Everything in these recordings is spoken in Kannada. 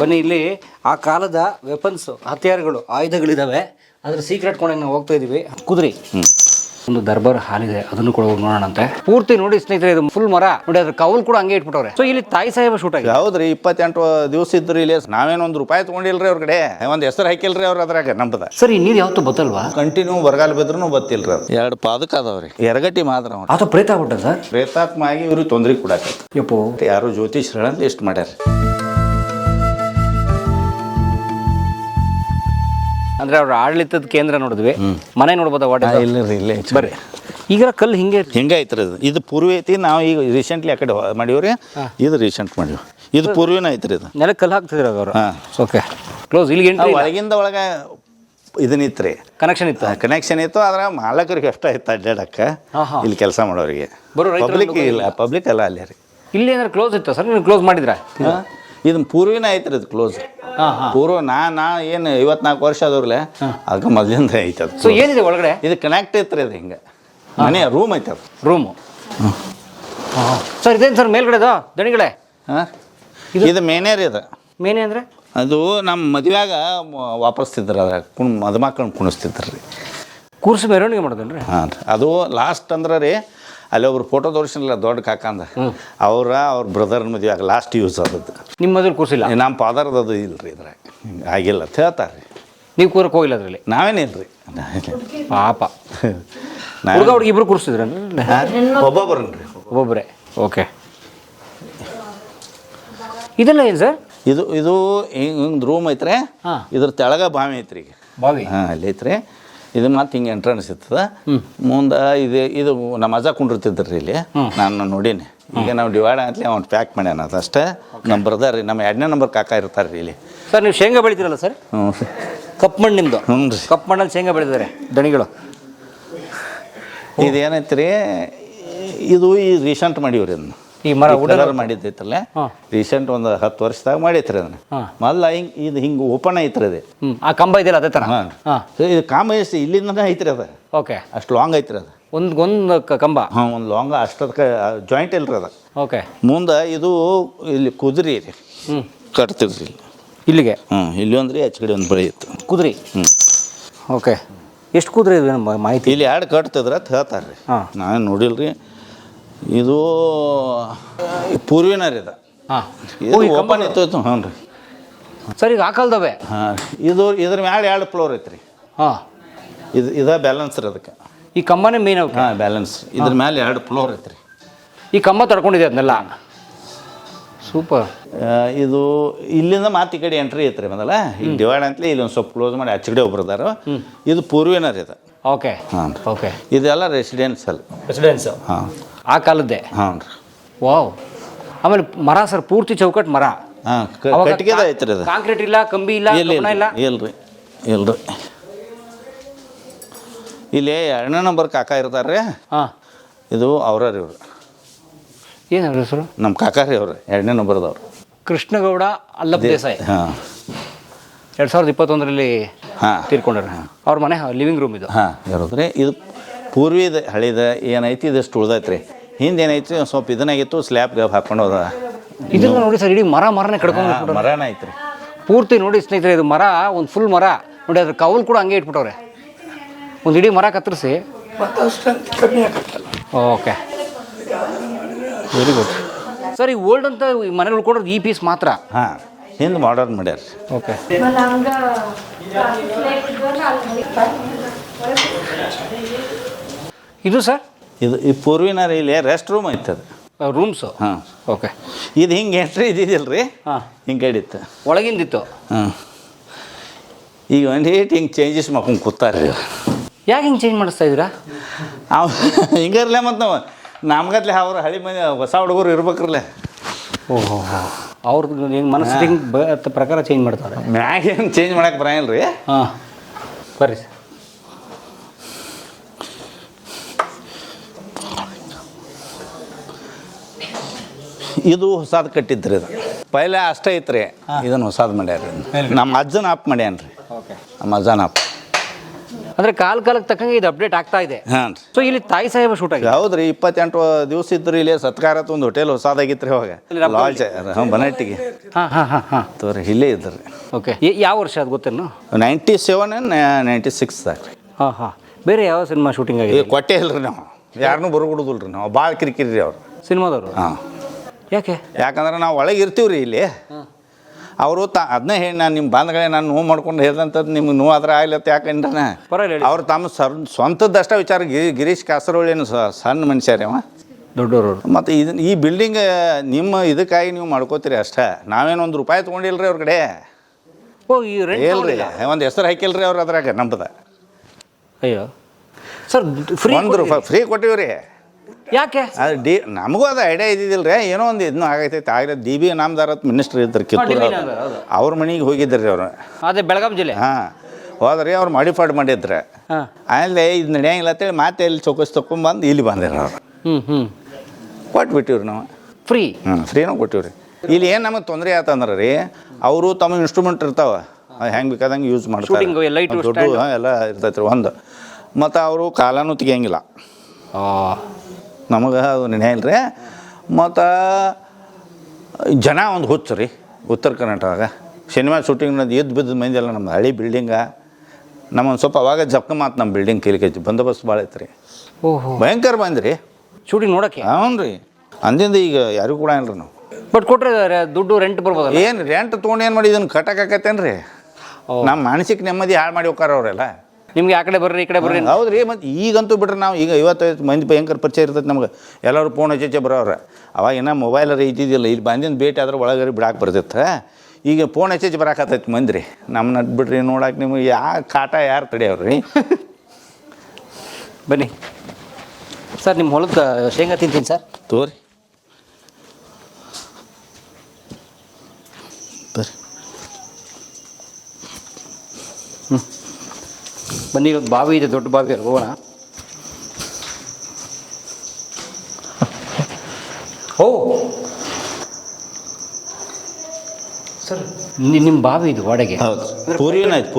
ಬನ್ನಿ, ಇಲ್ಲಿ ಆ ಕಾಲದ ವೆಪನ್ಸ್, ಹತ್ಯಾರಗಳು, ಆಯುಧಗಳಿದಾವೆ. ಅದ್ರ ಸೀಕ್ರೆಟ್ ಕೊಂಡಾಗ ನಾವು ಹೋಗ್ತಾ ಇದೀವಿ. ಕುದುರೆ ಒಂದು ದರ್ಬಾರ್ ಹಾಲ್ ಇದೆ, ಅದನ್ನು ಕೂಡ ಹೋಗಿ ನೋಡೋಣಂತೆ. ಪೂರ್ತಿ ನೋಡಿ ಸ್ನೇಹಿತರೆ, ಇದು ಫುಲ್ ಮರ ನೋಡಿ, ಅದ್ರ ಕೌಲ್ ಕೂಡ ಹಂಗೆ ಇಟ್ಬಿಟ್ಟವ್ರೆ. ಸೊ ಇಲ್ಲಿ ತಾಯಿ ಸಾಹೇಬ ಶೂಟ್ ಆಗಿದೆ. ಹೌದ್ರಿ, 28 ದಿವಸ ಇದ್ರಿ ಇಲ್ಲಿ. ನಾವೇನು ₹1 ತೊಗೊಂಡಿಲ್ರಿ ಅವ್ರ ಕಡೆ, ಒಂದು ಹೆಸರು ಹಾಕಿಲ್ರಿ ಅವ್ರ ಅದ್ರಾಗ ನಮ್ದ. ಸರ್, ಈ ನೀರು ಯಾವತ್ತೂ ಬತ್ತಲ್ವಾ? ಕಂಟಿನ್ಯೂ ಬರಗಾಲ ಬಿದ್ರೂ ಬತ್ತಿಲ್ರಿ ಅದು. 2 ಪಾದಕ ಅದಾವ್ರಿ, ಎರಗಟ್ಟಿ ಮಾತ್ರ. ಆತ ಪ್ರೇತ ಆಗ್ಬಿಟ್ಟ ಸರ್. ಪ್ರೇತಾತ್ಮ ಆಗಿ ಇವ್ರಿಗೆ ತೊಂದ್ರೆ ಕೊಡಾಕತ್ತ. ಯಪ್ಪೋ, ಯಾರು ಜ್ಯೋತಿಷ್ಯಗಳಂತ ಇಷ್ಟು ಮಾಡ್ಯಾರ. ಅಂದ್ರೆ ಅವ್ರ ಆಡಳಿತದ ಕೇಂದ್ರ ನೋಡಿದ್ವಿ, ಮನೆ ನೋಡ್ಬೋದ? ಇಲ್ಲರಿ, ಇಲ್ಲೇ ಬರ್ರಿ. ಈಗ ಕಲ್ಲು ಹಿಂಗೆ ಐತ್ರಿ ಅದು. ಇದು ಪೂರ್ವ ಐತಿ. ನಾವು ಈಗ ರೀಸೆಂಟ್ಲಿ ಆ ಕಡೆ ಮಾಡೀವ್ರಿ. ಇದು ರೀಸೆಂಟ್ ಮಾಡೀವಿ. ಇದು ಪೂರ್ವಿನ ಐತ್ರಿ. ಇದು ನೆಲಕ್ಕೆ ಕಲ್ಲು ಹಾಕ್ತಿದ್ರ ಅವರು. Okay, close. ಇಲ್ಲಿ ಒಳಗಿಂದ ಒಳಗೆ ಇದನ್ನಿತ್ರಿ, ಕನೆಕ್ಷನ್ ಇತ್ತು. ಆದ್ರೆ ಮಾಲಕರಿಗೆ ಅಷ್ಟ ಇತ್ತು ಅಡ್ಡಾಡಕ್ಕೆ, ಇಲ್ಲಿ ಕೆಲಸ ಮಾಡೋರಿಗೆ. ಪಬ್ಲಿಕ್ ಇಲ್ಲ, ಪಬ್ಲಿಕ್ ಎಲ್ಲ ಅಲ್ಲೇ ರೀ. ಇಲ್ಲಿ ಏನಾದ್ರು ಕ್ಲೋಸ್ ಇತ್ತು ಸರ್? ನೀವು ಕ್ಲೋಸ್ ಮಾಡಿದ್ರ? ಇದನ್ನ ಪೂರ್ವಿನ ಐತ್ರಿ, ಇದು ಕ್ಲೋಸ್. ಪೂರ್ವ ನಾ ಏನು 54 ವರ್ಷ ಆದವ್ರಲ್ಲ, ಅದಕ್ಕೆ ಮೊದಲಿಂದ ಐತೆ ಅದು. ಸೊ ಏನಿದೆ ಒಳಗಡೆ? ಇದು ಕನೆಕ್ಟ್ ಐತ್ರಿ. ಅದು ಹಿಂಗೆ ಮನೆ ರೂಮ್ ಐತೆ ಅದು. Room sir. ಇದೇನು ಸರ್ ಮೇಲ್ಗಡೆದ ದಣಿಗಳೇ? ಹಾಂ, ಇದು ಮೇನೇರಿ. ಇದು ಮೇನೆ ಅಂದರೆ ಅದು ನಮ್ಮ ಮದುವೆಯಾಗ ವಾಪಸ್ತಿದ್ರು, ಅದ್ರಾಗ ಮದುಮಕ್ಕಳನ್ನ ಕುಣಿಸ್ತಿದ್ರು ರೀ. ಕೂರ್ಸಿ ಮೆರವಣಿಗೆ ಮಾಡೋದನ್ರಿ? ಹಾಂ ರೀ. ಅದು ಲಾಸ್ಟ್ ಅಂದ್ರೆ ರೀ, ಅಲ್ಲಿ ಒಬ್ರು ಫೋಟೋ ತೋರಿಸಿಲ್ಲ, ದೊಡ್ಡ ಕಾಕಂದ. ಅವ್ರ ಬ್ರದರ್ ಮದುವೆಯಾಗ ಲಾಸ್ಟ್ ಯೂಸ್ ಆದದ್ದು. ನಿಮ್ಮ ಮದುವೆ ಕೂರ್ಸಿಲ್ಲ? ನಮ್ಮ ಫಾದರ್ದು ಅದು ಇಲ್ಲ ರೀ, ಇದ್ರಾಗ ಆಗಿಲ್ಲ ಅಂತ ಹೇಳ್ತಾರೆ ರೀ. ನೀವು ಕೂರಕ್ಕೆ ಹೋಗಿಲ್ಲ ಅದರಲ್ಲಿ? ನಾವೇನಿಲ್ಲ ರೀ, ಪಾಪ. ಹುಡುಗ ಹುಡುಗಿ ಇಬ್ರು ಕೂರಿಸಿದ್ರಿ? ಒಬ್ಬೊಬ್ಬರನ್ರಿ, ಒಬ್ಬೊಬ್ಬರೇ. ಓಕೆ. ಇದೆಲ್ಲ ಏನು ಸರ್? ಇದು ಹಿಂಗೆ ರೂಮ್ ಐತ್ರಿ. ಇದ್ರ ತೆಳಗ ಬಾವಿ ಐತ್ರಿ. ಈಗ ಬಾವಿ? ಹಾಂ, ಅಲ್ಲಿ ಐತ್ರಿ. ಇದು ಮತ್ತೆ ಹಿಂಗೆ ಎಂಟ್ರೆನ್ಸ್ ಇರ್ತದ. ಮುಂದೆ ಇದು ನಮ್ಮ ಅಜ್ಜ ಕುಂಡಿರ್ತಿದ್ರಿ ಇಲ್ಲಿ, ನಾನು ನೋಡೀನಿ. ಈಗ ನಾವು ಡಿವೈಡ್ ಅಂತಲೇ ಅವ್ನು ಪ್ಯಾಕ್ ಮಾಡ್ಯಾನ. ಅದು ಅಷ್ಟೇ. ನಮ್ಮ ಬ್ರದರ್ ರೀ, ನಮ್ಮ 2ನೇ ನಂಬರ್ ಕಾಕ ಇರ್ತಾರೆ ರೀ ಇಲ್ಲಿ. ಸರ್, ನೀವು ಶೇಂಗಾ ಬೆಳಿತೀರಲ್ಲ ಸರ್? ಹ್ಞೂ ರೀ. ಕಪ್ಪು ಮಣ್ಣು ನಿಮ್ಮದು? ಹ್ಞೂ ರೀ. ಕಪ್ಪು ಮಣ್ಣಲ್ಲಿ ಶೇಂಗಾ ಬೆಳೆದಿದ್ದಾರೆ ದಣಿಗಳು. ಇದೇನೈತೆ ರೀ, ಇದು ಈ ರೀಸೆಂಟ್ ಮಾಡೀವ್ರಿ. ಅದನ್ನ ಈ ಮರ ಕಲರ್ ಮಾಡಿದ್ದೈತಲ್ಲ, ರೀಸೆಂಟ್ ಒಂದು 10 ವರ್ಷದಾಗ ಮಾಡೈತ್ರಿ ಅದನ್ನ. ಮೊದಲ ಇದು ಹಿಂಗೆ ಓಪನ್ ಐತ್ರಿ ಅದು. ಆ ಕಂಬ ಇದೆಯಲ್ಲ ಅದೇ ಥರ? ಹಾಂ, ಇದು ಕಾಮ ಎಷ್ಟು ಇಲ್ಲಿಂದ ಐತ್ರಿ ಅದು. ಓಕೆ. ಅಷ್ಟು ಲಾಂಗ್ ಐತ್ರಿ ಅದು. ಒಂದು ಕಂಬ? ಹಾಂ, ಒಂದು ಲಾಂಗ್. ಅಷ್ಟದಕ್ಕೆ ಜಾಯಿಂಟ್ ಇಲ್ರಿ ಅದು. ಓಕೆ. ಮುಂದೆ ಇದು ಇಲ್ಲಿ ಕುದುರೆ ರೀ ಕಟ್ತಿದ್ರಿ ಇಲ್ಲಿ. ಇಲ್ಲಿಗೆ? ಇಲ್ಲಿ ಒಂದು ರೀ, ಆಚೆ ಕಡೆ ಒಂದು ಬಳಿ ಇತ್ತು ಕುದುರೆ. ಓಕೆ. ಎಷ್ಟು ಕುದುರೆ ಇದೆ ನಮ್ಮ ಮಾಹಿತಿ? ಇಲ್ಲಿ 2 ಕಟ್ತಿದ್ರ ಅಂತ ಹೇಳ್ತಾರೆ ರೀ. ನಾನು ನೋಡಿಲ್ರಿ. ಇದು ಪೂರ್ವಿನ ರೀ. ಇದು ಓಪನ್ ಇತ್ತು. ಹ್ಞೂ ರೀ ಸರ್. ಈಗ ಹಾಕಲ್ದವೆ? ಹಾಂ. ಇದ್ರ ಮ್ಯಾಲೆ 2 ಫ್ಲೋರ್ ಐತ್ರಿ. ಹಾಂ. ಇದು ಬ್ಯಾಲೆನ್ಸ್ ರೀ ಅದಕ್ಕೆ. ಈ ಕಂಬನೇ ಮೇನ್? ಹಾಂ, ಬ್ಯಾಲೆನ್ಸ್. ಇದ್ರ ಮೇಲೆ 2 ಫ್ಲೋರ್ ಐತ್ರಿ. ಈ ಕಂಬ ತಡ್ಕೊಂಡಿದೆ ಅದನ್ನೆಲ್ಲ? ಸೂಪರ್. ಇದು ಇಲ್ಲಿಂದ ಮಾತು ಈ ಕಡೆ ಎಂಟ್ರಿ ಐತ್ರಿ. ಮೊದಲ ಈಗ ಡಿವೈಡ್ ಅಂತಲೇ ಇಲ್ಲಿ ಒಂದು ಸ್ವಲ್ಪ ಕ್ಲೋಸ್ ಮಾಡಿ ಆಚೆ ಕಡೆ ಒಬ್ರು ಅದಾರ. ಇದು ಪೂರ್ವಿನ ರೀ ಇದು. ಓಕೆ. ಹಾಂ. ಓಕೆ. ಇದೆಲ್ಲ ರೆಸಿಡೆನ್ಸ್. ಹಾಂ, ಆ ಕಾಲದ್ದೇ? ಹಾಂ ರೀ. ವಾವ್. ಆಮೇಲೆ ಮರ ಸರ್, ಪೂರ್ತಿ ಚೌಕಟ್ಟು ಮರ? ಹಾಂ, ಕಟ್ಟಿಗೆದ ಐತ್ರಿ ಅದು. ಕಾಂಕ್ರೀಟ್ ಇಲ್ಲ, ಕಂಬಿ ಇಲ್ಲ, ಇಲ್ಲ? ಇಲ್ರಿ. ಇಲ್ಲಿ 2ನೇ ನಂಬರ್ ಕಾಕ ಇರ್ತಾರೆ. ಹಾಂ, ಇದು ಅವ್ರ ರೀ. ಇವರು ಏನು ಅವ್ರ ಹೆಸರು? ನಮ್ಮ ಕಾಕ ರೀ ಅವರು, 2ನೇ ನಂಬರ್ದವ್ರು. ಕೃಷ್ಣಗೌಡ ಅಲ್ಲಪ್ಪ ದೇಸಾಯಿ. ಹಾಂ, 2021ರಲ್ಲಿ ತೀರ್ಕೊಂಡ್ರೆ. ಅವ್ರ ಮನೆ ಲಿವಿಂಗ್ ರೂಮ್ ಇದು? ಹಾಂ, ಇರೋದ್ರಿ. ಇದು ಪೂರ್ವಿದ ಹಳಿದ ಏನೈತಿ, ಇದಷ್ಟು ಉಳ್ದೈತ್ರಿ. ಹಿಂದೆ ಏನೈತಿ, ಸ್ವಲ್ಪ ಇದನ್ನಾಗಿತ್ತು, ಸ್ಲ್ಯಾಬ್ಗೆ ಹಾಕೊಂಡು ಹೋದ. ಇದನ್ನ ನೋಡಿ ಸರ್, ಇಡೀ ಮರನೇ ಕಡ್ಕೊಂಡು ಮರನ ಐತ್ರಿ ಪೂರ್ತಿ. ನೋಡಿ ಸ್ನೇಹಿತರೆ, ಇದು ಮರ ಒಂದು ಫುಲ್ ಮರ ನೋಡಿ. ಅದ್ರ ಕೌಲ್ ಕೂಡ ಹಂಗೆ ಇಟ್ಬಿಟ್ಟವ್ರೆ. ಒಂದು ಇಡೀ ಮರ ಕತ್ತರಿಸಿ. Okay, very good sir. ಈ ಓಲ್ಡ್ ಅಂತ ಮನೇಲಿ ಉಳ್ಕೊಂಡ್ರೆ ಈ ಪೀಸ್ ಮಾತ್ರ? ಹಾಂ, ಹಿಂದೆ ಮಾಡರ್ನ್ ಮಾಡ್ಯಾರ. ಓಕೆ. ಇದು ಸರ್? ಇದು ಈ ಪೂರ್ವಿನ ಇಲ್ಲಿ ರೆಸ್ಟ್ ರೂಮ್ ಐತೆ ಅದು. ರೂಮ್ಸು? ಹಾಂ. ಓಕೆ. ಇದು ಹಿಂಗೆ ಎಂಟ್ರಿ ಇದ್ದಿದ್ದಿಲ್ರಿ. ಹಾಂ, ಹಿಂಗೆ ಹಿಡಿತ್ತು. ಒಳಗಿಂದಿತ್ತು? ಹಾಂ. ಈಗ ಒಂದು ಹಿಂಗೆ ಚೇಂಜಸ್ ಮಾಡ್ಕೊಂಡು ಕೂತಾರೆ. ಯಾಕೆ ಹಿಂಗೆ ಚೇಂಜ್ ಮಾಡಿಸ್ತಾ ಇದ್ದೀರಾ? ಹಿಂಗಿರಲ್ಲ. ಮತ್ತು ನಾವು ನಮ್ಗತ್ಲೆ ಅವ್ರ ಹಳಿ ಮನೆ ಹೊಸ ಹುಡುಗರು ಇರ್ಬೇಕ್ರಲ್ಲೇ. ಓಹೋ, ಅವ್ರದ್ದು ಹೆಂಗೆ ಮನಸ್ಸಿಗೆ ಹಿಂಗೆ ಪ್ರಕಾರ ಚೇಂಜ್ ಮಾಡ್ತಾರೆ. ಮ್ಯಾಗ ಏನು ಚೇಂಜ್ ಮಾಡಕ್ಕೆ ಬರಂಗಿಲ್ಲ ರೀ. ಹಾಂ, ಬರ್ರಿ ಸರ್. ಇದು ಹೊಸಾದ್ ಕಟ್ಟಿದ್ರಿ. ಇದು ಪೈಲೆ ಅಷ್ಟೇ ಐತ್ರಿ. ಇದನ್ನು ಹೊಸಾದ್ ಮಾಡ್ಯಾರ. ನಮ್ಮ ಅಜ್ಜನ ಆಪ್ ಮಾಡ್ಯಾನ್ರಿ. ಓಕೆ. ನಮ್ಮ ಅಜ್ಜನ ಆಪ್. ಅಂದ್ರೆ ಕಾಲಕ್ಕೆ ತಕ್ಕಂಗೆ ಇದು ಅಪ್ಡೇಟ್ ಆಗ್ತಾ ಇದೆ. ಹಾಂ ರೀ. ಸೊ ಇಲ್ಲಿ ತಾಯಿ ಸಾಹೇಬ ಶೂಟ್ ಆಗಿದೆ. ಹೌದ್ರಿ 28 ದಿವಸ ಇದ್ರಿ ಇಲ್ಲಿ ಸತ್ಕಾರತ್ ಒಂದು ಹೋಟೆಲ್ ಹೊಸದಾಗಿತ್ತು ರೀ ಅವಾಗ ಲಾಡ್ಜ್ ಬನಟ್ಟಿಗೆ. ಹಾಂ ತೋರಿ ಇಲ್ಲೇ ಇದ್ರಿ. ಓಕೆ ಯಾವ ವರ್ಷ ಅದು ಗೊತ್ತೇನು? 97 and 96 ರೀ. ಹಾಂ ಬೇರೆ ಯಾವ ಸಿನಿಮಾ ಶೂಟಿಂಗ್ ಆಗಿದೆ? ಕೊಟ್ಟೆ ಇಲ್ರಿ ನಾವು ಯಾರನ್ನೂ ಬರೋಗುಡುದಿಲ್ಲ ರೀ, ನಾವು ಭಾಳ ಕಿರಿಕಿರಿ ರೀ ಅವ್ರು ಸಿನಿಮಾದವರು. ಹಾಂ ಯಾಕೆ? ಯಾಕಂದ್ರೆ ನಾವು ಒಳಗೆ ಇರ್ತೀವಿ ರೀ ಇಲ್ಲಿ. ಅವರು ಅದನ್ನೇ ಹೇಳಿ ನಾನು ನಿಮ್ಮ ಬಂಧಗಳೇ ನಾನು ನೋವು ಮಾಡ್ಕೊಂಡು ಹೇಳ್ದಂಥದ್ದು ನಿಮ್ಗೆ ನೋವು ಆದ್ರೆ ಆಗ್ಲತ್ತ ಯಾಕಂದ್ರೆ ಪರವಾಗಿಲ್ಲ. ಅವ್ರು ತಮ್ಮ ಸ್ವಂತದ್ದಷ್ಟ ವಿಚಾರ ಗಿರೀಶ್ ಕಾಸರವಳ್ಳಿನ ಸಣ್ಣ ಮನುಷ್ಯರೇ ಅವ ದೊಡ್ಡವರು. ಮತ್ತು ಈ ಬಿಲ್ಡಿಂಗ್ ನಿಮ್ಮ ಇದಕ್ಕಾಗಿ ನೀವು ಮಾಡ್ಕೋತೀರಿ ಅಷ್ಟೇ. ನಾವೇನು ಒಂದು ರೂಪಾಯಿ ತೊಗೊಂಡಿಲ್ಲ ರೀ ಅವ್ರ ಕಡೆ. ಓ ಈ ಹೇಳ್ರಿ ಒಂದು ಹೆಸರು ಹಾಕಿಲ್ರಿ ಅವ್ರು ಅದ್ರಾಗ ನಮ್ದು. ಅಯ್ಯೋ ಸರ್ ಫ್ರೀ ಒಂದು ರೂಪಾಯಿ ಫ್ರೀ ಕೊಟ್ಟಿವಿ ರೀ. ಯಾಕೆ? ಅದು ನಮಗೂ ಅದು ಐಡಿಯಾ ಇದ್ದಿದ್ದಿಲ್ಲ ರೀ. ಏನೋ ಒಂದು ಇದನ್ನು ಆಗೈತೈತೆ ಆಗಲಿ. DB ನಾಮದಾರತ್ ಮಿನಿಸ್ಟ್ರ್ ಇದ್ದರು ಕಿತ್ತೂರು, ಅವ್ರ ಮನೆಗೆ ಹೋಗಿದ್ದರು ರೀ ಅವರು. ಅದೇ ಬೆಳಗಾಂ ಜಿಲ್ಲೆ. ಹಾಂ ಹೋದ್ರಿ ಅವ್ರು ಮಾಡಿಫೈಡ್ ಮಾಡಿದ್ರೆ ಆಮೇಲೆ ಇದು ನಡೆಯಂಗಿಲ್ಲ ಅಂತೇಳಿ ಮತ್ತೆ ಇಲ್ಲಿ ಚೌಕಸಿ ತೊಗೊಂಬಂದು ಇಲ್ಲಿ ಬಂದಿರ ಅವ್ರು. ಕೊಟ್ಬಿಟ್ಟಿವ್ರಿ ನಾವು ಫ್ರೀ. ಫ್ರೀನೂ ಕೊಟ್ಟಿವ್ರಿ. ಇಲ್ಲಿ ಏನು ನಮಗೆ ತೊಂದರೆ ಆತಂದ್ರೆ ರೀ ಅವರು ತಮ್ಮ ಇನ್ಸ್ಟ್ರೂಮೆಂಟ್ ಇರ್ತಾವೆ ಹೆಂಗೆ ಬೇಕಾದಂಗೆ ಯೂಸ್ ಮಾಡ್ತಾರೆ. ದೊಡ್ಡ ಎಲ್ಲ ಇರ್ತೈತೆ ರೀ ಒಂದು. ಮತ್ತು ಅವರು ಕಾಲನೂ ತೆಗಿಯಂಗಿಲ್ಲ, ನಮಗೆ ಅದು ನಡೆಯಲ್ಲ ರೀ. ಮತ್ತು ಜನ ಒಂದು ಹುಚ್ಚು ರೀ ಉತ್ತರ ಕರ್ನಾಟಕದಾಗ ಸಿನಿಮಾ ಶೂಟಿಂಗ್ನದ್ದು ಎದ್ದು ಬಿದ್ದ ಮಂದಿ ಎಲ್ಲ ನಮ್ಮ ಹಳಿ ಬಿಲ್ಡಿಂಗ ನಮ್ಮೊಂದು ಸ್ವಲ್ಪ ಅವಾಗ ಜಪ್ಕ ಮಾತು ನಮ್ಮ ಬಿಲ್ಡಿಂಗ್ ಕೇಳಿಕೈತಿ ಬಂದೋಬಸ್ತ್ ಭಾಳ ಐತೆ ರೀ. ಓಹೋ ಭಯಂಕರ ಬಂದ್ರಿ ಶೂಟಿಂಗ್ ನೋಡೋಕ್ಕೆ. ಹ್ಞೂ ರೀ ಅಂದಿಂದ ಈಗ ಯಾರಿಗೂ ಕೂಡ ಇಲ್ಲ ರೀ ನಾವು. ಬಟ್ ಕೊಟ್ಟರೆ ದುಡ್ಡು ರೆಂಟ್ ಬರ್ಬೋದು. ಏನು ರೆಂಟ್ ತೊಗೊಂಡು ಏನು ಮಾಡಿ ಇದನ್ನು ಕಟ್ಟಕ್ಕಾಕತ್ತೇನು ರೀ? ನಮ್ಮ ಮಾನಸಿಕ ನೆಮ್ಮದಿ ಹಾಳು ಮಾಡಿ ಹೋಗ್ತಾರ ಅವರೆಲ್ಲ. ನಿಮ್ಗೆ ಆ ಕಡೆ ಬರ್ರಿ ಈ ಕಡೆ ಬರ್ರಿ. ಹೌದು ರೀ. ಮತ್ತು ಈಗಂತೂ ಬಿಟ್ರೆ ನಾವು ಈಗ 55 ಮಂದಿ ಭಯಂಕರ ಪರಿಚಯ ಇರ್ತೈತೆ ನಮ್ಗೆ. ಎಲ್ಲರೂ ಫೋನ್ ಹಚ್ಚೆ ಬರೋವ್ರೆ. ಅವಾಗ ಇನ್ನೂ ಮೊಬೈಲರ ಇದ್ದಿದ್ದಿಲ್ಲ. ಇಲ್ಲಿ ಬಂದಿನ ಭೇಟಿ ಆದ್ರೆ ಒಳಗಡೆ ಬಿಡಾಕೆ ಬರ್ತಿತ್ತು. ಈಗ ಫೋನ್ ಹಚ್ಚೆ ಬರಾಕತ್ತೈತೆ ಮಂದಿ ರೀ. ನಮ್ಮನ್ನ ಬಿಡ್ರಿ ನೋಡಕ್ಕೆ ನಿಮಗೆ ಕಾಟ ಯಾರು ತಡೆಯವ್ರಿ ರೀ. ಬನ್ನಿ ಸರ್, ನಿಮ್ಮ ಹೊಲದ ಶೇಂಗಾ ತಿಂತೀನಿ ಸರ್. ತೋರಿ ಬರ್ರಿ. ಬನ್ನಿ, ಇವತ್ತು ಬಾವಿ ಇದೆ, ದೊಡ್ಡ ಬಾವಿ ಅಲ್ಲಿ ಹೋಗೋಣ. ಓ ಸರ್ ನಿಮ್ಮ ಬಾವಿ ಇದು ವಾಡೆಗೆ? ಹೌದು ಪೂರ್ವಿನಾಯ್ತು.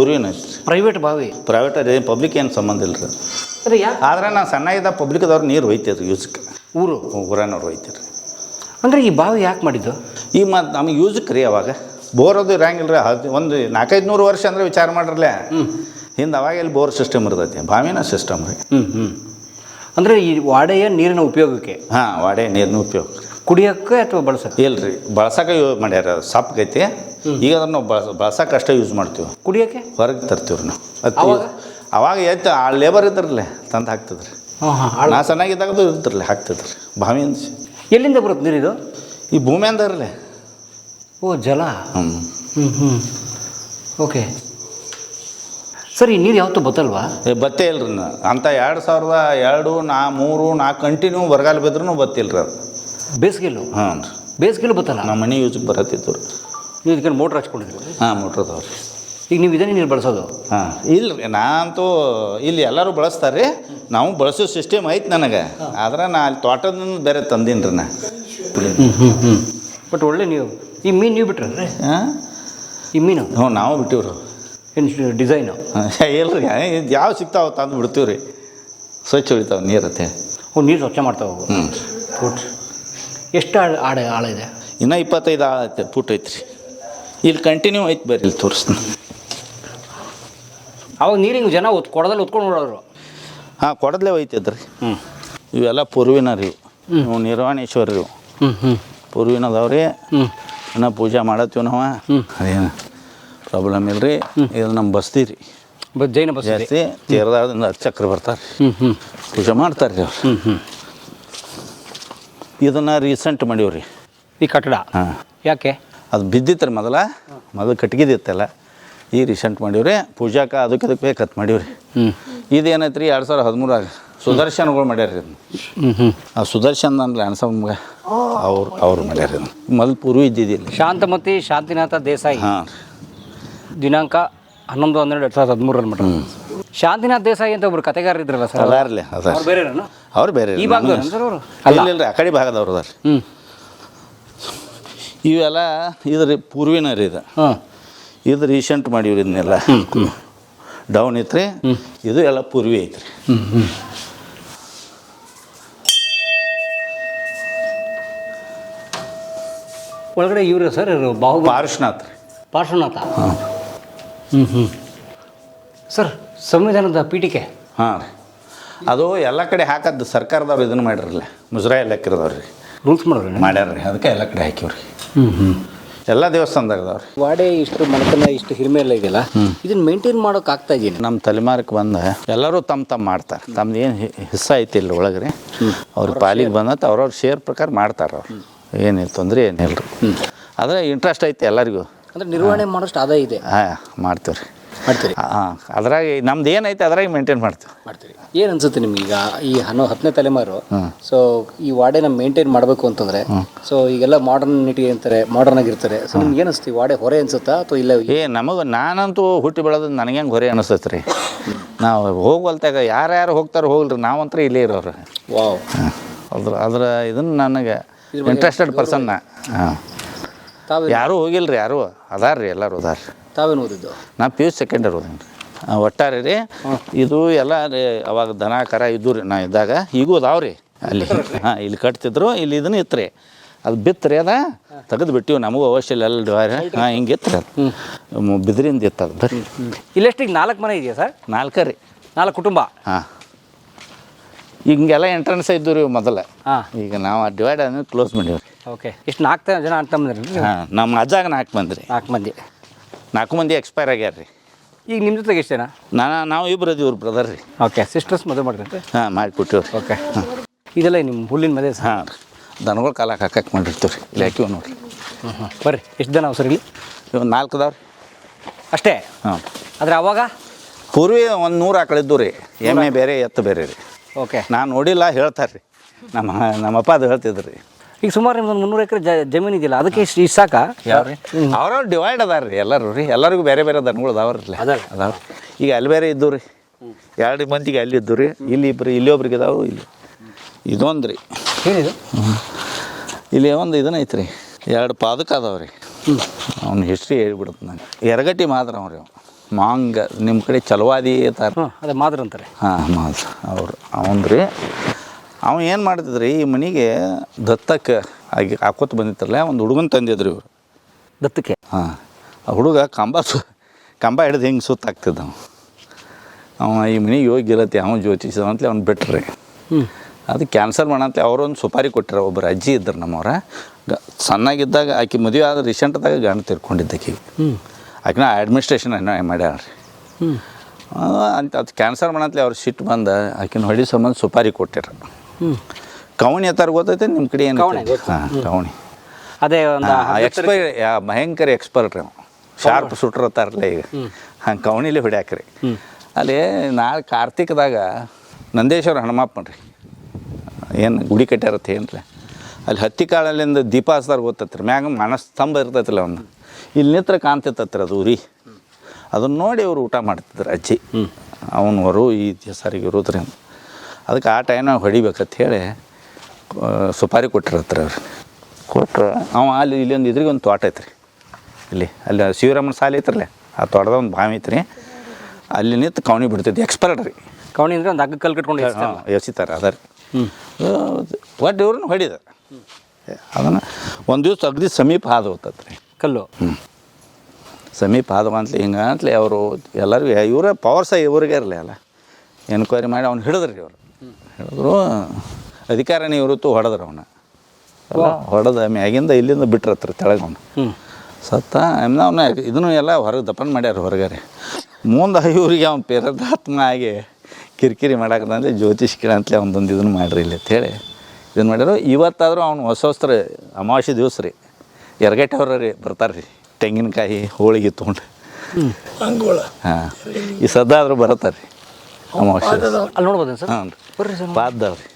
ಪ್ರೈವೇಟ್ ಬಾವಿ? ಪ್ರೈವೇಟ್ ರೀ, ಪಬ್ಲಿಕ್ ಏನು ಸಂಬಂಧ ಇಲ್ಲ ರೀ. ಸರಿ ಯಾಕೆ? ಆದ್ರೆ ನಾನು ಸಣ್ಣಗಿದ್ದ ಪಬ್ಲಿಕ್ದವ್ರು ನೀರು ಒಯ್ತಿದ್ರು ಯೂಸಕ್ಕೆ. ಊರನವ್ರು ಒಯ್ತಿರಿ. ಅಂದರೆ ಈ ಬಾವಿ ಯಾಕೆ ಮಾಡಿದ್ದು? ಈ ಮತ್ತು ನಮಗೆ ಯೂಸಕ್ಕೆ ರೀ. ಅವಾಗ ಬೋರ್ ಅದು ಇರಂಗಿಲ್ಲ ರೀ. ಒಂದು 400-500 ವರ್ಷ ಅಂದರೆ ವಿಚಾರ ಮಾಡಿರಲ್ಲ. ಹಿಂದೆ ಅವಾಗ ಇಲ್ಲಿ ಬೋರ್ ಸಿಸ್ಟಮ್ ಇರ್ತೈತಿ, ಬಾವಿನ ಸಿಸ್ಟಮ್ ರೀ. ಅಂದರೆ ಈ ವಾಡೆಯ ನೀರಿನ ಉಪಯೋಗಕ್ಕೆ? ಹಾಂ, ವಾಡೆ ನೀರಿನ ಉಪಯೋಗ. ಕುಡಿಯೋಕ್ಕೆ ಅಥವಾ ಬಳಸೋಕ್ಕೆ? ಇಲ್ಲ ರೀ, ಬಳಸಕ್ಕೆ ಯೂಸ್ ಮಾಡ್ಯಾರ. ಸಪ್ಪಗೈತಿ. ಈಗ ಅದನ್ನು ನಾವು ಬಳಸಕ್ಕೆ ಅಷ್ಟೇ ಯೂಸ್ ಮಾಡ್ತೀವಿ. ಕುಡಿಯೋಕ್ಕೆ ಹೊರಗೆ ತರ್ತೀವಿ ನಾವು. ಅವಾಗ ಎತ್ತು ಆ ಲೇಬರ್ ಇದ್ರಲ್ಲೇ ತಂದು ಹಾಕ್ತಿದ್ರಿ. ನಾ ಚೆನ್ನಾಗಿದ್ದಾಗದು ಇರ್ತಿರ್ಲಿ ಹಾಕ್ತಿದ್ರಿ ಬಾವಿಯಿಂದ. ಎಲ್ಲಿಂದ ಬರುತ್ತೆ ನೀರಿದು? ಈ ಭೂಮಿಯಿಂದ ಇರಲಿ. ಓ ಜಲ. ಓಕೆ ಸರ್, ಈ ನೀರು ಯಾವತ್ತೂ ಬತ್ತಲ್ವಾ? ಬತ್ತೇ ಇಲ್ರಿ. ಅಂತ 2002, 3, 4 ಕಂಟಿನ್ಯೂ ಬರಗಾಲ ಬಿದ್ರೂ ಬತ್ತಿಲ್ಲ ರೀ ಅದು. ಬೇಸಿಗೆಲ್ಲೂ? ಹಾಂ ರೀ, ಬೇಸಿಗೆಲ್ಲೂ ಬತ್ತಲ್ಲ. ನಮ್ಮ ಮನೆ ಯೂಸ್ಗೆ ಬರತ್ತಿತ್ತು ರೀ. ನೀವು ಇದಕ್ಕೆ ಮೋಟ್ರ್ ಹಚ್ಕೊಂಡಿದ್ರಿ? ಹಾಂ, ಮೋಟ್ರ್ ಅದಾವ ರೀ. ಈಗ ನೀವು ಇದನ್ನೇ ನೀರು ಬಳಸೋದು? ಹಾಂ, ಇಲ್ಲ ರೀ, ನಾನಂತೂ ಇಲ್ಲಿ ಎಲ್ಲರೂ ಬಳಸ್ತಾರೆ ರೀ. ನಾವು ಬಳಸೋ ಸಿಸ್ಟಮ್ ಐತೆ ನನಗೆ. ಆದ್ರೆ ನಾ ಅಲ್ಲಿ ತೋಟದಿಂದ ಬೇರೆ ತಂದೀನಿ ರೀ ನಾ. ಬಟ್ ಒಳ್ಳೆ ನೀವು ಈ ಮೀನು ನೀವು ಬಿಟ್ರೆ? ಹಾಂ, ಈ ಮೀನು? ಹ್ಞೂ, ನಾವು ಬಿಟ್ಟಿವಿ ರೀ. ಏನು ಡಿಸೈನು? ಇಲ್ರಿ, ಯಾವ ಸಿಗ್ತಾವ ತಂದು ಬಿಡ್ತೀವಿ ರೀ. ಸ್ವಚ್ಛ ಉಳಿತಾವೆ ನೀರತ್ತೆ. ಓ, ನೀರು ಸ್ವಚ್ಛ ಮಾಡ್ತಾವೆ. ಫುಟ್ ಎಷ್ಟು ಆಳ ಇದೆ? ಇನ್ನೂ 25 ಆಳ ಐತೆ, ಫುಟ್ ಐತೆ ರೀ. ಇಲ್ಲಿ ಕಂಟಿನ್ಯೂ ಐತೆ, ಬರ್ರಿ ಇಲ್ಲಿ ತೋರಿಸ್ತೀನಿ. ಅವಾಗ ನೀರಿಂಗ್ ಜನ ಕೊಡದಲ್ಲಿ ಹೊತ್ಕೊಂಡು ನೋಡೋರು. ಹಾಂ, ಕೊಡದಲ್ಲೇ ಒಯ್ತಿದ್ರಿ. ಇವೆಲ್ಲ ಪೂರ್ವಿನ ರೀ. ಇವು ನಿರ್ವಾಣೇಶ್ವರಿ ರೀ. ಪೂರ್ವಿನ ಅದಾವ್ರಿ. ಇನ್ನೂ ಪೂಜೆ ಮಾಡತ್ತೀವಿ ನಾವು. ಅದೇನು ಪ್ರಾಬ್ಲಮ್ ಇಲ್ಲ ರೀ. ಇದು ನಮ್ಮ ಬಸ್ತಿ ರೀ. ಜೈನ ಬಸ್ ಜಾಸ್ತಿ ತೀರದಾಳದಿಂದ ಚಕ್ರ ಬರ್ತಾರೆ, ಪೂಜೆ ಮಾಡ್ತಾರೆ ರೀ ಅವ್ರು. ಇದನ್ನು ರೀಸೆಂಟ್ ಮಾಡೀವ್ರಿ ಈ ಕಟ್ಟಡ. ಹಾಂ, ಯಾಕೆ? ಅದು ಬಿದ್ದಿತ್ತು ರೀ ಮೊದಲು ಕಟ್ಗಿದಿತ್ತಲ್ಲ. ಈ ರೀಸೆಂಟ್ ಮಾಡೀವ್ರಿ. ಪೂಜಾಕ ಅದಕ್ಕೆ ಬೇಕತ್ ಮಾಡೀವ್ರಿ. ಇದೇನೈತೆ ರೀ 2013 ಸುದರ್ಶನಗಳು ಮಾಡ್ಯಾರ ರೀ. ಆ ಸುದರ್ಶನ್ ಅಂದ್ರೆ ಅನ್ಸಮ್ಗೆ ಅವ್ರು ಮಾಡ್ಯಾರ. ಮೊದಲು ಪೂರ್ವ ಇದ್ದಿದ್ದಿಲ್ಲ. ಶಾಂತಮತಿ ಶಾಂತಿನಾಥ ದೇಸಾಯಿ. ಹಾಂ, ದಿನಾಂಕ 11/12/2013 ಮಟ್ಟ. ಶಾಂತಿನಾಥ್ ದೇಸಾಯಿ ಅಂತ ಒಬ್ರು ಕತೆಗಾರ ಇದ್ರಲ್ಲ ಸರ್? ಅದಾರ್ಲಿ, ಅದಾರ. ಅವ್ರು ಬೇರೆ? ಅವ್ರು ಬೇರೆ. ಈ ಭಾಗದವ್ರು ಸರ್ ಅವರು? ಇಲ್ಲ, ಆ ಕಡೆ ಭಾಗದವ್ರು ಅದಾರ. ಇವೆಲ್ಲ ಇದ್ರಿ ಪೂರ್ವಿನ ರೀ. ಇದು ರೀಸೆಂಟ್ ಮಾಡೀವ್ರಿ. ಇದನ್ನೆಲ್ಲ ಡೌನ್ ಇತ್ತು ರೀ. ಇದು ಎಲ್ಲ ಪೂರ್ವಿ ಐತ್ರಿ. ಒಳಗಡೆ ಇವ್ರೆ ಸರ್ ಬಾಹುಬಲಿ ಪಾರ್ಶ್ವನಾಥ್ ರೀ. ಪಾರ್ಶ್ವನಾಥ. ಸರ್ ಸಂವಿಧಾನದ ಪೀಠಿಕೆ. ಹಾಂ ರೀ, ಅದು ಎಲ್ಲ ಕಡೆ ಹಾಕದ್ದು ಸರ್ಕಾರದವ್ರು ಇದನ್ನು ಮಾಡಿರಲ್ಲ, ಮುಜರಾಯಿ ಇಲಾಖೆದವ್ರು ರೀ ರೂಲ್ಸ್ ಮಾಡೋರು ಮಾಡ್ಯಾರ, ಅದಕ್ಕೆ ಎಲ್ಲ ಕಡೆ ಹಾಕಿವ್ರಿ. ಎಲ್ಲ ದೇವಸ್ಥಾನದಾಗದವ್ರಿ. ವಾಡೆ ಇಷ್ಟು ಮನೆತನ ಇಷ್ಟು ಹಿರಿಮೆ ಎಲ್ಲ ಇದೆಯಲ್ಲ, ಇದನ್ನ ಮೇಂಟೈನ್ ಮಾಡೋಕೆ ಆಗ್ತಾ ಇದೀನಿ. ನಮ್ಮ ತಲೆಮಾರಕ್ಕೆ ಬಂದ ಎಲ್ಲರೂ ತಮ್ಮ ಮಾಡ್ತಾರೆ. ತಮ್ದು ಏನು ಹಿಸ್ಸ ಐತಿ ಇಲ್ಲ ಒಳಗ್ರಿ, ಅವ್ರ ಪಾಲಿಗೆ ಬಂದತ್ತ ಅವ್ರವ್ರ ಶೇರ್ ಪ್ರಕಾರ ಮಾಡ್ತಾರೆ. ಅವ್ರು ಏನಿಲ್ಲ ತೊಂದರೆ ಏನಿಲ್ಲ ರೀ. ಆದರೆ ಇಂಟ್ರೆಸ್ಟ್ ಐತಿ ಎಲ್ಲರಿಗೂ. ಅಂದ್ರೆ ನಿರ್ವಹಣೆ ಮಾಡೋಷ್ಟು ಆದಾಯ ಇದೆ. ಹಾಂ ಮಾಡ್ತೀವಿ ರೀ. ಮಾಡ್ತೀರಿ? ಹಾಂ, ಅದ್ರಾಗ ನಮ್ದು ಏನೈತೆ ಅದ್ರಾಗ ಮೇಂಟೈನ್ ಮಾಡ್ತೀವಿ. ಏನು ಅನ್ಸುತ್ತೆ ನಿಮ್ಗೆ ಈಗ ಈ 10ನೇ ತಲೆಮಾರು, ಸೊ ಈ ವಾಡೆನ ಮೇಂಟೈನ್ ಮಾಡಬೇಕು ಅಂತಂದ್ರೆ, ಸೊ ಈಗೆಲ್ಲ ಮಾಡರ್ನಿಟಿ ಅಂತಾರೆ, ಮಾಡರ್ನ್ ಆಗಿರ್ತಾರೆ. ಸೊ ನಿಮ್ಗೆ ಏನು ಅನಿಸ್ತೀವಿ, ವಾಡೆ ಹೊರೆ ಅನ್ಸುತ್ತಾ ಅಥವಾ ಇಲ್ಲ? ನಮಗೆ ನಾನಂತೂ ಹುಟ್ಟಿ ಬೆಳೆದು ನನಗೆ ಹೆಂಗೆ ಹೊರೆ ಅನಿಸ್ತೈತೆ ರೀ. ನಾವು ಹೋಗ್ವಲ್ತಾಗ ಯಾರ್ಯಾರು ಹೋಗ್ತಾರೆ ಹೋಗ್ಲಿ, ನಾವಂತರ ಇಲ್ಲೇ ಇರೋರು. ವಾವ್. ಅದ್ರ ಇದನ್ನು ನನಗೆ ಇಂಟ್ರೆಸ್ಟೆಡ್ ಪರ್ಸನ್ ನಾ. ಹಾಂ, ಯಾರೂ ಹೋಗಿಲ್ಲ ರೀ, ಯಾರು ಅದಾರ ರೀ, ಎಲ್ಲರೂ ಅದಾರ ರೀ. ತಾವೇನು ಓದಿದ್ದು? ನಾ PU ಸೆಕೆಂಡ್ ಇಯರ್ ಓದೇನಿ ರೀ. ಒಟ್ಟಾರೆ ರೀ ಇದು ಎಲ್ಲ ರೀ ಅವಾಗ ದನ ಕರ ಇದ್ದು ರೀ ನಾ ಇದ್ದಾಗ, ಈಗೂ ಅದಾವ್ರಿ ಅಲ್ಲಿ. ಹಾಂ, ಇಲ್ಲಿ ಕಟ್ತಿದ್ರು, ಇಲ್ಲಿ ಇದನ್ನು ಇತ್ತು ರೀ. ಅದು ಬಿತ್ತು ರೀ, ಅದ ತೆಗೆದು ಬಿಟ್ಟಿವಿ, ನಮಗೂ ಅವಶ್ಯ ಇಲ್ಲ, ಎಲ್ಲ ಡಿವೈರ್. ಹಾಂ, ಹಿಂಗೆ ಇತ್ತು ರೀ, ಅದು ಬಿದ್ರಿಂದ ಇತ್ತು ಅದು. ಬರ್ರಿ ಇಲ್ಲೆಷ್ಟಿಗೆ 4 ಮನೆ ಇದೆಯಾ ಸರ್? 4 ರೀ, 4 ಕುಟುಂಬ. ಹಾಂ, ಹಿಂಗೆಲ್ಲ ಎಂಟ್ರೆನ್ಸ್ ಇದ್ದು ರೀ ಮೊದಲು. ಹಾಂ, ಈಗ ನಾವು ಡಿವೈಡ್ ಅಂದ್ರೆ ಕ್ಲೋಸ್ ಮಾಡೀವಿ ರೀ. ಓಕೆ. ಎಷ್ಟು 4 ಜನ ಅಂತ ಬಂದ್ರಿ? ಹಾಂ, ನಮ್ಮ ಅಜ್ಜಾಗ 4 ಮಂದಿ ರೀ. 4 ಮಂದಿ. 4 ಮಂದಿ ಎಕ್ಸ್ಪೈರ್ ಆಗ್ಯಾರ ರೀ. ಈಗ ನಿಮ್ಮ ಜೊತೆಗೆ ಎಷ್ಟು ಜನ? ನಾವು ಇಬ್ಬರು ಇವ್ರು ಬ್ರದರ್ ರೀ. ಓಕೆ. ಸಿಸ್ಟರ್ಸ್ ಮದುವೆ ಮಾಡಿದ್ರೆ? ಹಾಂ, ಮಾಡಿಕೊಟ್ಟಿವ್ರಿ. ಓಕೆ. ಇದೆಲ್ಲ ನಿಮ್ಮ ಹುಲ್ಲಿನ ಮದುವೆ? ಹಾಂ, ದನಗಳು ಕಾಲಕ್ಕೆ ಹಾಕಕ್ಕೆ ಮಾಡಿರ್ತೀವಿ ರೀ. ಇಲ್ಲಿ ಹಾಕಿವ್ ನೋಡಿರಿ. ಬರ್ರಿ. ಎಷ್ಟು ಜನ ಸರ್ ಇಲ್ಲಿ? ಇವು 4 ಅದಾವ ರೀ ಅಷ್ಟೇ. ಹಾಂ, ಆದರೆ ಅವಾಗ ಪೂರ್ವಿ ಒಂದು 100 ಆಕಳಿದ್ದು ರೀ. ಎಮ್ಮೆ ಬೇರೆ ಎತ್ತು ಬೇರೆ ರೀ. ಓಕೆ. ನಾನು ನೋಡಿಲ್ಲ, ಹೇಳ್ತಾರೆ ರೀ. ನಮ್ಮಪ್ಪ ಅದು ಹೇಳ್ತಿದ್ರು ರೀ. ಈಗ ಸುಮಾರು ನಿಮ್ದು 300 ಎಕರೆ ಜಮೀನು ಇದೆಯಲ್ಲ, ಅದಕ್ಕೆ ಇಷ್ಟು ಸಾಕಾ? ಯಾವ್ರಿ ಅವ್ರವ್ರು ಡಿವೈಡ್ ಅದಾರ ರೀ ಎಲ್ಲರೂ ರೀ. ಎಲ್ಲರಿಗೂ ಬೇರೆ ಬೇರೆ ದನಗಳು ಅದಾವ್ರಿ. ಅದಾವ. ಈಗ ಅಲ್ಲಿ ಬೇರೆ ಇದ್ದು ರೀ, 2 ಮಂದಿಗೆ ಅಲ್ಲಿ ಇದ್ದು ರೀ. ಇಲ್ಲಿ ಇಬ್ಬರು, ಇಲ್ಲಿ ಒಬ್ರಿಗೆ ಇದಾವೆ. ಇಲ್ಲಿ ಇದೊಂದು ರೀ, ಏನಿದು? ಇಲ್ಲಿ ಒಂದು ಇದನ್ನ ಐತೆ ರೀ, 2 ಪಾದಕ ಅದಾವ ರೀ. ಅವ್ನ ಹಿಸ್ಟ್ರಿ ಹೇಳ್ಬಿಡುತ್ತೆ ನಂಗೆ. ಎರಗಟ್ಟಿ ಮಾತ್ರ ಅವ್ರಿ. ಮಾಂಗ ನಿಮ್ಮ ಕಡೆ ಚಲವಾದಿ ತರ. ಅದೇ ಮಾದ್ರ ಅಂತಾರೆ. ಹಾಂ, ಮಾದ್ರ ಅವ್ರು. ಅವನು ರೀ, ಅವ ಏನು ಮಾಡ್ತಿದ್ರಿ, ಈ ಮನೆಗೆ ದತ್ತಕ್ಕೆ ಆಗಿ ಹಾಕೋತ ಬಂದಿತ್ತಲ್ಲ, ಒಂದು ಹುಡುಗನ ತಂದಿದ್ರಿ ಇವರು ದತ್ತಕ್ಕೆ. ಹಾಂ, ಆ ಹುಡುಗ ಕಂಬ ಹಿಡಿದು ಹಿಂಗೆ ಸುತ್ತಾಗ್ತಿದ್ದ. ಅವ ಈ ಮನೆಗೆ ಯೋಗಿರತ್ತೆ, ಅವನು ಜ್ಯೋತಿಸಿದ ಅಂತಲೇ ಅವ್ನು ಬಿಟ್ರಿ. ಅದು ಕ್ಯಾನ್ಸಲ್ ಮಾಡಂತಲೇ ಅವರೊಂದು ಸುಪಾರಿ ಕೊಟ್ಟಿರ. ಒಬ್ಬರು ಅಜ್ಜಿ ಇದ್ರು ನಮ್ಮವ್ರ. ಸಣ್ಣಾಗಿದ್ದಾಗ ಆಕೆ ಮದುವೆ ಆದ ರೀಸೆಂಟ್ದಾಗ ಗಂಡ ತೀರ್ಕೊಂಡಿದ್ದ ಆಕೆಗೆ. ಆಕಿನ ಅಡ್ಮಿನಿಸ್ಟ್ರೇಷನ್ ಮಾಡ್ಯಾರ ರೀ. ಅಂತ ಅದು ಕ್ಯಾನ್ಸಲ್ ಮಾಡಂತಲೇ ಅವ್ರು ಸಿಟ್ಟು ಬಂದ ಆಕಿನ ಹೊಡಿ ಸಂಬಂಧ ಸುಪಾರಿ ಕೊಟ್ಟಿರ. ಕವಣಿ ಎತ್ತಾರ ಗೊತ್ತೈತೆ ನಿಮ್ಮ ಕಡೆ? ಏನು? ಹಾಂ, ಕವಣಿ. ಅದೇ ಎಕ್ಸ್ಪೈರ್ ಭಯಂಕರ ಎಕ್ಸ್ಪರ್ಟ್ ರೀ. ಶಾರ್ಪ್ ಸುಟ್ರತ್ತಾರಲ್ಲ ಈಗ. ಹಂಗೆ ಕವಣಿಲಿ ಹೊಡ್ಯಾಕ್ರಿ. ಅಲ್ಲಿ ನಾಳೆ ಕಾರ್ತಿಕದಾಗ ನಂದೇಶ್ವರ ಹನುಮಪ್ಪನ್ ರೀ ಏನು ಗುಡಿ ಕಟ್ಟ್ಯಾರತ್ತ ಏನ್ರಿ, ಅಲ್ಲಿ ಹತ್ತಿ ಕಾಳಲ್ಲಿಂದ ದೀಪ ಹಚ್ತಾರ ಗೊತ್ತತ್ರಿ. ಮ್ಯಾಗ ಮನಸ್ತಂಭ ಇರ್ತೈತಿಲ್ಲ ಒಂದು, ಇಲ್ಲಿ ನಿತ್ರ ಕಾಣ್ತಿತ್ತತ್ರಿ ಅದು ಉರಿ. ಅದನ್ನು ನೋಡಿ ಅವರು ಊಟ ಮಾಡ್ತಿದ್ರು ಅಜ್ಜಿ. ಅವನವರು ಈ ಸರಿಗೆ ಇರೋದ್ರಿ. ಅದಕ್ಕೆ ಆ ಟೈಮ್ನಾಗ ಹೊಡಿಬೇಕಂತ ಹೇಳಿ ಸುಪಾರಿ ಕೊಟ್ಟಿರತ್ರಿ ಅವ್ರು. ಕೊಟ್ಟರು ಅವ ಅಲ್ಲಿ ಇಲ್ಲೊಂದು ಇದ್ರಿಗೆ ಒಂದು ತೋಟ ಐತ್ರಿ. ಅಲ್ಲಿ ಶಿವರಾಮನ ಸಾಲಿ ಐತ್ರಲ್ಲ, ಆ ತೋಟದ ಒಂದು ಬಾವಿ ಐತ್ರಿ. ಅಲ್ಲಿ ನಿಂತು ಕವಣಿ ಬಿಡ್ತೈತಿ. ಎಕ್ಸ್ಪರ್ಟ್ ರೀ. ಕವಣಿ ಅಂದರೆ ಒಂದು ಹಗ್ಗ ಕಲ್ಲು ಕಟ್ಕೊಂಡು ಎಸಿತಾರೆ ಅದ ರೀ. ಒಟ್ಟು ಇವ್ರನ್ನ ಹೊಡಿದ. ಅದನ್ನು ಒಂದು ದಿವ್ಸ ಅಗದಿ ಸಮೀಪ ಹಾದು ಹೋಗ್ತತ್ರಿ ಕಲ್ಲು. ಸಮೀಪ ಆದವ ಅಂತಲೇ ಹಿಂಗೆ ಅಂತಲೇ ಅವರು ಎಲ್ಲರಿಗೂ ಇವರ ಪವರ್ಸ ಇವ್ರಿಗೆ ಇರಲಿ ಅಲ್ಲ, ಎನ್ಕ್ವೈರಿ ಮಾಡಿ ಅವ್ನು ಹಿಡಿದ್ರಿ. ಅವರು ಹಿಡಿದ್ರು, ಅಧಿಕಾರ ನಿವೃತ್ತು ಹೊಡೆದ್ರು ಅವನ್ನ. ಹೊಡೆದ ಮ್ಯಾಗಿಂದ ಇಲ್ಲಿಂದ ಬಿಟ್ರತ್ರಿ ತೆಳಗೆ ಅವನು. ಸತ್ತ ಅವನ್ನ ಇದನ್ನು ಎಲ್ಲ ಹೊರಗೆ ದಪ್ಪನ ಮಾಡ್ಯಾರ ಹೊರಗಾರೆ. ಮುಂದೆ ಇವ್ರಿಗೆ ಅವ್ನು ಪೇರದಾತ್ಮ ಆಗಿ ಕಿರಿಕಿರಿ ಮಾಡಾಕಂದ್ರೆ ಜ್ಯೋತಿಷ್ ಕೇಳ ಅಂತಲೇ ಒಂದೊಂದು ಇದನ್ನು ಮಾಡ್ರಿ ಇಲ್ಲಿ ಅಂತೇಳಿ ಇದನ್ನು ಮಾಡ್ಯಾರ. ಇವತ್ತಾದರೂ ಅವ್ನು ಹೊಸ ಹೊಸ್ತ್ರ ಅಮಾವಾಸ್ಯೆ ದಿವಸ ರೀ ಎರಗಟ್ಟೆ ಹೊರ ರೀ ಬರ್ತಾರೆ ರೀ, ತೆಂಗಿನಕಾಯಿ ಹೋಳಿಗೆ ತೊಗೊಂಡು. ಹಾಂ, ಈ ಸದ್ದಾದರೂ ಬರತ್ತಾರೆ ರೀ ಅಮಾವಾಸ್ಯೆ. ಅಲ್ಲಿ ನೋಡ್ಬೋದು ಸರ್. ಹಾಂ ರೀ, ಪಾದವ್ರಿ.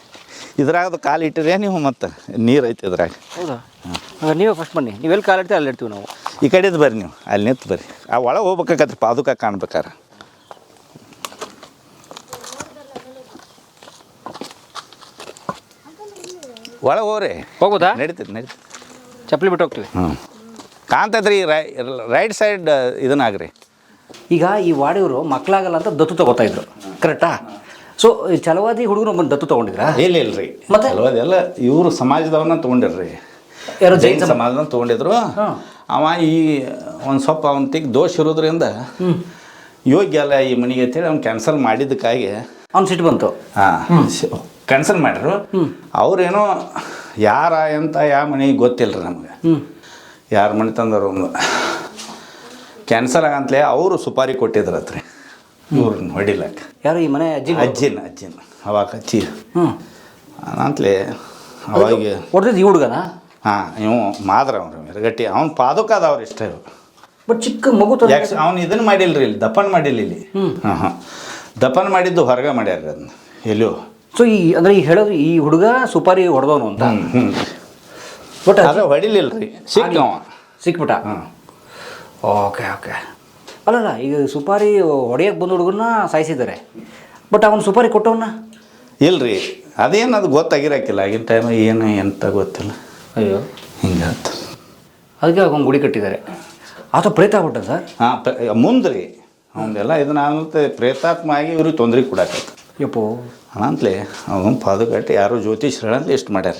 ಇದ್ರಾಗ ಕಾಲು ಇಟ್ಟಿದ್ರೆ ನೀವು ಮತ್ತೆ ನೀರು ಐತಿ ಇದ್ರಾಗ. ಹೌದಾ? ಹಾಂ, ನೀವೇ ಫಸ್ಟ್ ಬನ್ನಿ. ನೀವೆಲ್ಲಿ ಕಾಲು ಇಡ್ತೀವಿ ಅಲ್ಲಿ ಇಡ್ತೀವಿ ನಾವು. ಈ ಕಡೆದು ಬರ್ರಿ, ನೀವು ಅಲ್ಲಿ ನಿಂತು ಬರ್ರಿ. ಆ ಒಳಗೆ ಹೋಗ್ಬೇಕಾಗತ್ತೆ ಪಾದುಕ ಕಾಣ್ಬೇಕಾರ. ಒಳಗೆ ಹೋಗ್ರಿ. ಹೋಗೋದಾ? ನಡೀತೈತಿ. ಚಪ್ಪಲಿ ಬಿಟ್ಟು ಹೋಗ್ತೀವಿ. ಕಾಣ್ತೈತ್ರಿ ರೈಟ್ ಸೈಡ್ ಇದನ್ನಾಗ್ರಿ. ಈಗ ಈ ವಾಡಿಯವರು ಮಕ್ಕಳಾಗಲ್ಲ ಅಂತ ದತ್ತು ತಗೋತಾ ಇದ್ರು. ಕರೆಕ್ಟಾ? ಸೊ ಈ ಛಲವಾದಿ ಹುಡುಗರು ಬಂದು ದತ್ತು ತೊಗೊಂಡಿದ್ರಾ? ಇಲ್ರಿ ಮತ್ತೆ? ಎಲ್ಲ ಇವರು ಸಮಾಜದವ್ರನ್ನ ತೊಗೊಂಡಿರ್ರಿ, ಯಾರೋ ಜೈನ ಸಮಾಜನ ತೊಗೊಂಡಿದ್ರು. ಅವ ಈ ಒಂದು ಸ್ವಲ್ಪ ಅವನಿಗೆ ದೋಷ ಇರೋದ್ರಿಂದ ಯೋಗ್ಯ ಅಲ್ಲ ಈ ಮನೆಗೆ ಅಂತೇಳಿ ಅವ್ನು ಕ್ಯಾನ್ಸಲ್ ಮಾಡಿದ್ದಕ್ಕಾಗಿ ಅವ್ನು ಸಿಟ್ಟು ಬಂತು. ಕ್ಯಾನ್ಸಲ್ ಮಾಡ್ರು. ಅವ್ರೇನೋ ಯಾರ ಎಂತ ಯಾವ ಮನೆಗೆ ಗೊತ್ತಿಲ್ಲ ನಮಗೆ, ಯಾರ ಮನೆ ತಂದರು ಕ್ಯಾನ್ಸಲ್ ಆಗಂತಲೇ ಅವರು ಸುಪಾರಿ ಕೊಟ್ಟಿದ್ರತ್ರಿ ಇವ್ರನ್ನ ಹೊಡಿಲಕ್ಕ. ಯಾರು ಈ ಮನೆ ಅಜ್ಜಿನ ಅವಾಗ ಹಚ್ಚಿ ಅಂತಲೇ ಅವಾಗ ಹೊಡೆದಿದ್ದು ಈ ಹುಡುಗನ? ಹಾಂ, ಇವು ಮಾದ್ರ ಅವ್ರು ಮೆರಗಟ್ಟಿ ಅವ್ನು ಪಾದಕ ಅದಾವ್ರು ಇಷ್ಟೇ. ಬಟ್ ಚಿಕ್ಕ ಮಗು ಅವ್ನು ಇದನ್ನು ಮಾಡಿಲ್ರಿ, ಇಲ್ಲಿ ದಫನ್ ಮಾಡಿಲ್ಲ ಇಲ್ಲಿ. ಹಾಂ ದಫನ್ ಮಾಡಿದ್ದು ಹೊರಗೆ ಮಾಡ್ಯಾರ ಅದನ್ನ ಎಲ್ಲೋ. ಸೊ ಈ ಅಂದರೆ ಈ ಹೇಳೋದು ಈ ಹುಡುಗ ಸುಪಾರಿ ಹೊಡೆದವನು ಅಂತ. ಬಟ್ ಅದೇ ಹೊಡಿಲಿಲ್ರಿ, ಸಿಕ್ಬಿಟ್ಟ. ಓಕೆ ಅಲ್ಲಲ್ಲ, ಈಗ ಸುಪಾರಿ ಹೊಡೆಯಕ್ಕೆ ಬಂದ ಹುಡುಗನ್ನ ಸಾಯಿಸಿದ್ದಾರೆ, ಬಟ್ ಅವನು ಸುಪಾರಿ ಕೊಟ್ಟವನ್ನ ಇಲ್ರಿ. ಅದೇನು ಅದು ಗೊತ್ತಾಗಿರಕ್ಕಿಲ್ಲ ಆಗಿನ ಟೈಮ್, ಏನು ಎಂತ ಗೊತ್ತಿಲ್ಲ. ಅಯ್ಯೋ ಹಿಂಗಾಯ್ತು. ಅದಕ್ಕೆ ಅವ್ನು ಗುಡಿ ಕಟ್ಟಿದ್ದಾರೆ. ಆತ ಪ್ರೇತ ಆಗ್ಬಿಟ್ಟ ಸರ್? ಹಾಂ, ಮುಂದ್ರಿ ಅವನ್ನೆಲ್ಲ ಇದನ್ನ ಅನ್ನತ್ತೆ ಪ್ರೇತಾತ್ಮ ಆಗಿ ಇವ್ರಿಗೆ ತೊಂದರೆ ಕೊಡಾಕತ್ತೆ. ಯಪ್ಪೋ ಅನಂತಲೇ ಅವನು ಪಾದಕಟ್ಟಿ ಯಾರು ಜ್ಯೋತಿಷ್ಯರಂತ ಇಷ್ಟು ಮಾಡ್ಯಾರ.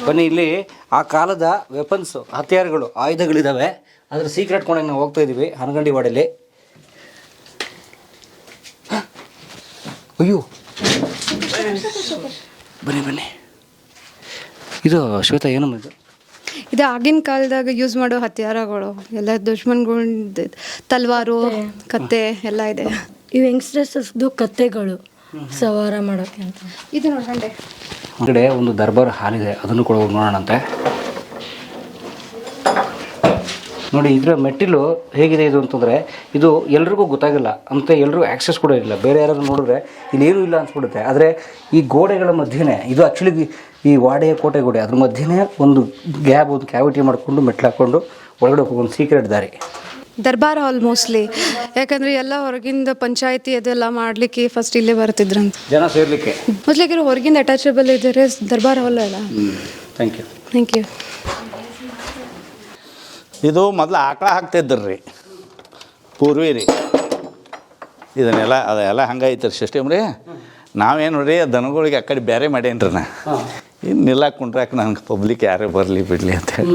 ಬನ್ನಿ, ಇಲ್ಲಿ ಆ ಕಾಲದ ವೆಪನ್ಸು, ಹತ್ಯಾರಗಳು, ಆಯುಧಗಳಿದ್ದಾವೆ. ಅದ್ರ ಸೀಕ್ರೆಟ್ ಕೊಂಡಾಗ ನಾವು ಹೋಗ್ತಾ ಇದ್ದೀವಿ ಹನಗಂಡಿ ವಾಡಲ್ಲಿ. ಅಯ್ಯೋ ಬನ್ನಿ. ಇದು ಶ್ವೇತಾ ಏನಮ್ಮ ಇದು? ಇದು ಆಗಿನ ಕಾಲದಾಗ ಯೂಸ್ ಮಾಡೋ ಹತ್ಯಾರಗಳು ಎಲ್ಲ, ದುಶ್ಮನ್ಗಳು ತಲ್ವಾರು, ಕತ್ತೆ ಎಲ್ಲ ಇದೆ. ಇವು ಯಂಗ್ಸ್ಟರ್ಸ್ದು ಕತ್ತೆಗಳು ಸವಾರ ಮಾಡೋಕ್ಕೆ ಅಂತ. ಇದು ನೋಡ್ಕೊಂಡೆ ಕಡೆ ಒಂದು ದರ್ಬಾರ್ ಹಾಲಿದೆ, ಅದನ್ನು ಕೂಡ ನೋಡೋಣಂತೆ. ನೋಡಿ, ಇದರ ಮೆಟ್ಟಿಲು ಹೇಗಿದೆ ಇದು ಅಂತಂದರೆ, ಇದು ಎಲ್ರಿಗೂ ಗೊತ್ತಾಗಿಲ್ಲ ಅಂತ, ಎಲ್ರಿಗೂ ಆ್ಯಕ್ಸೆಸ್ ಕೂಡ ಇಲ್ಲ. ಬೇರೆ ಯಾರಾದ್ರೂ ನೋಡಿದ್ರೆ ಇಲ್ಲೇನೂ ಇಲ್ಲ ಅನ್ಸ್ಬಿಡುತ್ತೆ. ಆದರೆ ಈ ಗೋಡೆಗಳ ಮಧ್ಯೆ, ಇದು ಆ್ಯಕ್ಚುಲಿ ಈ ವಾಡೆಯ ಕೋಟೆ ಗೋಡೆ, ಅದ್ರ ಮಧ್ಯೆ ಒಂದು ಗ್ಯಾಪ್, ಒಂದು ಕ್ಯಾವಿಟಿ ಮಾಡಿಕೊಂಡು ಮೆಟ್ಲು ಹಾಕ್ಕೊಂಡು ಒಳಗಡೆ ಹೋಗೋದು ಸೀಕ್ರೆಟ್ ದಾರಿ. ದರ್ಬಾರ್ ಹಾಲ್ ಮೋಸ್ಟ್ಲಿ, ಯಾಕಂದರೆ ಎಲ್ಲ ಹೊರಗಿಂದ ಪಂಚಾಯತಿ ಅದೆಲ್ಲ ಮಾಡಲಿಕ್ಕೆ ಫಸ್ಟ್ ಇಲ್ಲೇ ಬರ್ತಿದ್ರಂತ, ಜನ ಸೇರ್ಲಿಕ್ಕೆ. ಮೋಸ್ಟ್ಲಿ ಹೊರಗಿಂದ ಅಟ್ಯಾಚಬಲ್ ಇದ್ದಾರೆ ದರ್ಬಾರ್ ಹಾಲ್ ಅಲ್ಲ. Thank you. ಇದು ಮೊದಲು ಆಕಳ ಹಾಕ್ತಿದ್ರಿ ಪೂರ್ವಿ ರೀ. ಅದೆಲ್ಲ ಹಂಗೈತೆ ರೀ ಸಿಸ್ಟಮ್ ರೀ. ನಾವೇನು ನೋಡ್ರಿ ದನಗಳಿಗೆ ಆ ಕಡೆ ಬೇರೆ ಮಾಡೇನ್ರಿ ನಾ, ಇನ್ನು ನಿಲ್ಲಾಕ ಕುಂಡ್ರಾಕ ನನಗೆ ಪಬ್ಲಿಕ್ ಯಾರೇ ಬರಲಿ ಬಿಡಲಿ ಅಂತೇಳಿ.